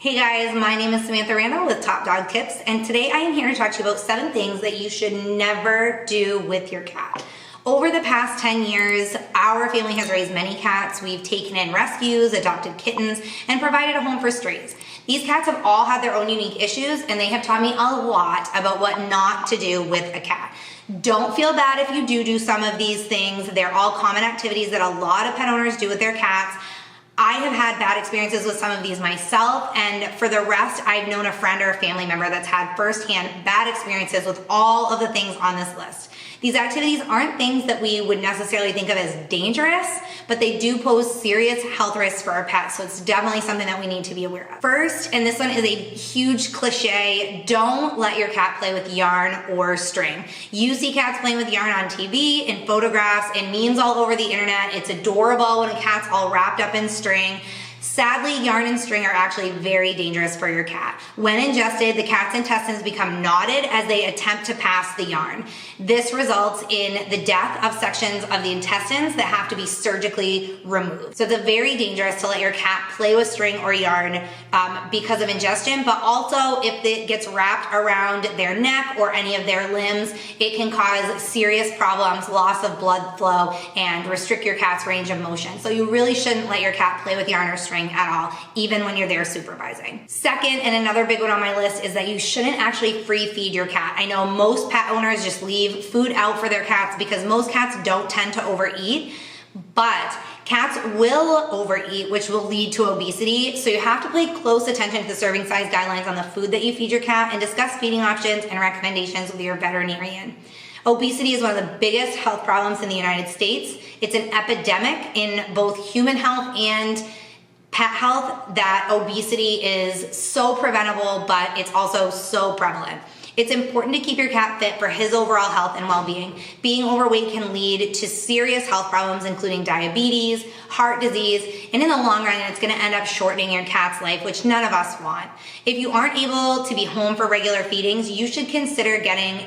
Hey guys, my name is Samantha Randall with Top Dog Tips, and today I am here to talk to you about 7 things that you should never do with your cat. Over the past 10 years, our family has raised many cats. We've taken in rescues, adopted kittens, and provided a home for strays. These cats have all had their own unique issues, and they have taught me a lot about what not to do with a cat. Don't feel bad if you do some of these things. They're all common activities that a lot of pet owners do with their cats. I have had bad experiences with some of these myself, and for the rest, I've known a friend or a family member that's had firsthand bad experiences with all of the things on this list. These activities aren't things that we would necessarily think of as dangerous, but they do pose serious health risks for our pets, so it's definitely something that we need to be aware of. First, and this one is a huge cliche, don't let your cat play with yarn or string. You see cats playing with yarn on TV, in photographs, and memes all over the internet. It's adorable when a cat's all wrapped up in string. Sadly, yarn and string are actually very dangerous for your cat. When ingested, the cat's intestines become knotted as they attempt to pass the yarn. This results in the death of sections of the intestines that have to be surgically removed. So it's very dangerous to let your cat play with string or yarn because of ingestion, but also if it gets wrapped around their neck or any of their limbs, it can cause serious problems, loss of blood flow, and restrict your cat's range of motion. So you really shouldn't let your cat play with yarn or string at all, even when you're there supervising. Second, and another big one on my list, is that you shouldn't actually free feed your cat. I know most pet owners just leave food out for their cats because most cats don't tend to overeat, but cats will overeat, which will lead to obesity. So you have to pay close attention to the serving size guidelines on the food that you feed your cat and discuss feeding options and recommendations with your veterinarian. Obesity is one of the biggest health problems in the United States. It's an epidemic in both human health and pet health, that obesity is so preventable, but it's also so prevalent. It's important to keep your cat fit for his overall health and well-being. Being overweight can lead to serious health problems, including diabetes, heart disease, and in the long run, it's gonna end up shortening your cat's life, which none of us want. If you aren't able to be home for regular feedings, you should consider getting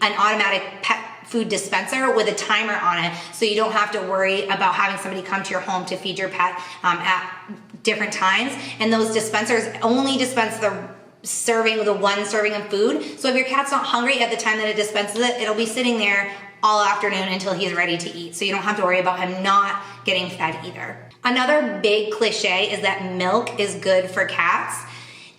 an automatic pet food dispenser with a timer on it, so you don't have to worry about having somebody come to your home to feed your pet at different times. And those dispensers only dispense the one serving of food. So if your cat's not hungry at the time that it dispenses it, it'll be sitting there all afternoon until he's ready to eat. So you don't have to worry about him not getting fed either. Another big cliche is that milk is good for cats.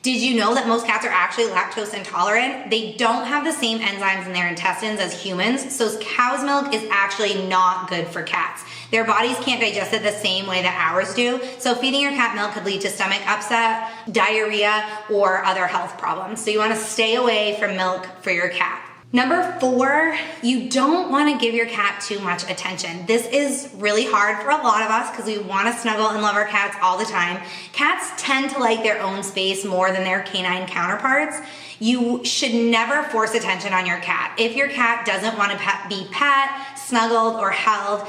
Did you know that most cats are actually lactose intolerant? They don't have the same enzymes in their intestines as humans, so cow's milk is actually not good for cats. Their bodies can't digest it the same way that ours do, so feeding your cat milk could lead to stomach upset, diarrhea, or other health problems. So you want to stay away from milk for your cat. Number 4, you don't want to give your cat too much attention. This is really hard for a lot of us because we want to snuggle and love our cats all the time. Cats tend to like their own space more than their canine counterparts. You should never force attention on your cat. If your cat doesn't want to be pet, snuggled, or held,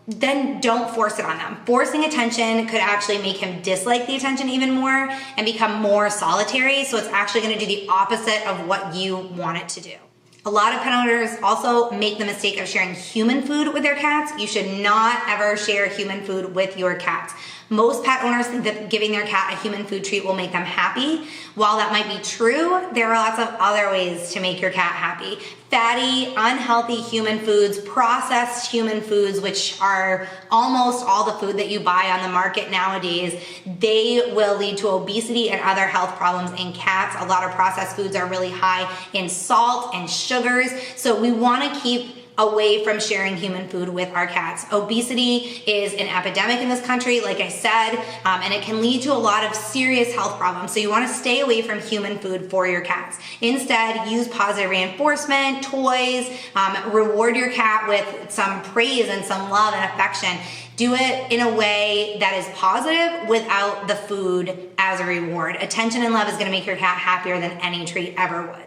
then don't force it on them. Forcing attention could actually make him dislike the attention even more and become more solitary, so it's actually going to do the opposite of what you want it to do. A lot of pet owners also make the mistake of sharing human food with their cats. You should not ever share human food with your cats. Most pet owners think that giving their cat a human food treat will make them happy. While that might be true, there are lots of other ways to make your cat happy. Fatty, unhealthy human foods, processed human foods, which are almost all the food that you buy on the market nowadays, they will lead to obesity and other health problems in cats. A lot of processed foods are really high in salt and sugars, so we want to keep away from sharing human food with our cats. Obesity is an epidemic in this country, like I said, and it can lead to a lot of serious health problems. So you want to stay away from human food for your cats. Instead, use positive reinforcement, toys, reward your cat with some praise and some love and affection. Do it in a way that is positive without the food as a reward. Attention and love is going to make your cat happier than any treat ever would.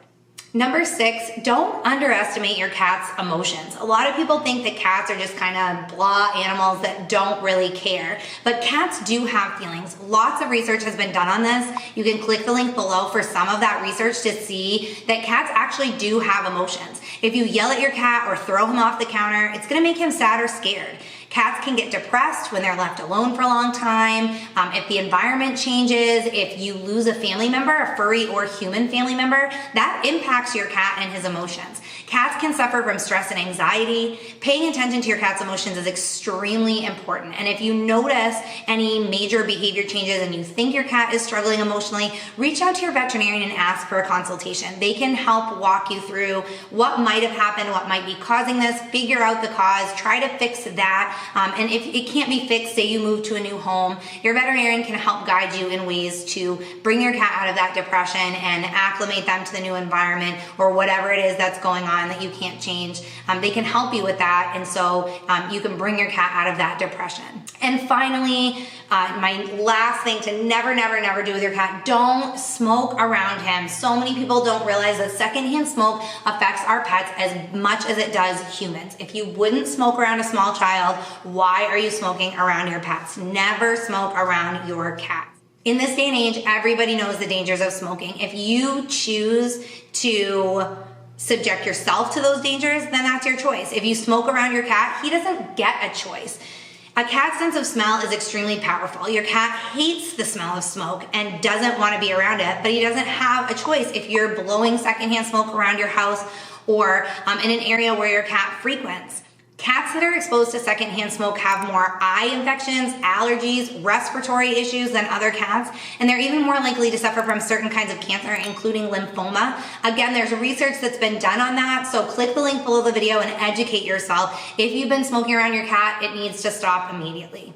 Number 6, don't underestimate your cat's emotions. A lot of people think that cats are just kind of blah animals that don't really care, but cats do have feelings. Lots of research has been done on this. You can click the link below for some of that research to see that cats actually do have emotions. If you yell at your cat or throw him off the counter, it's gonna make him sad or scared. Cats can get depressed when they're left alone for a long time. If the environment changes, if you lose a family member, a furry or human family member, that impacts your cat and his emotions. Cats can suffer from stress and anxiety. Paying attention to your cat's emotions is extremely important. And if you notice any major behavior changes and you think your cat is struggling emotionally, reach out to your veterinarian and ask for a consultation. They can help walk you through what might have happened, what might be causing this, figure out the cause, try to fix that. And if it can't be fixed, say you move to a new home, your veterinarian can help guide you in ways to bring your cat out of that depression and acclimate them to the new environment or whatever it is that's going on that you can't change. They can help you with that, and so you can bring your cat out of that depression. And finally, my last thing to never do with your cat, don't smoke around him. So many people don't realize that secondhand smoke affects our pets as much as it does humans. If you wouldn't smoke around a small child, why are you smoking around your pets? Never smoke around your cat. In this day and age, everybody knows the dangers of smoking. If you choose to subject yourself to those dangers, then that's your choice. If you smoke around your cat, he doesn't get a choice. A cat's sense of smell is extremely powerful. Your cat hates the smell of smoke and doesn't want to be around it, but he doesn't have a choice if you're blowing secondhand smoke around your house or in an area where your cat frequents. Cats that are exposed to secondhand smoke have more eye infections, allergies, respiratory issues than other cats, and they're even more likely to suffer from certain kinds of cancer, including lymphoma. Again, there's research that's been done on that, so click the link below the video and educate yourself. If you've been smoking around your cat, it needs to stop immediately.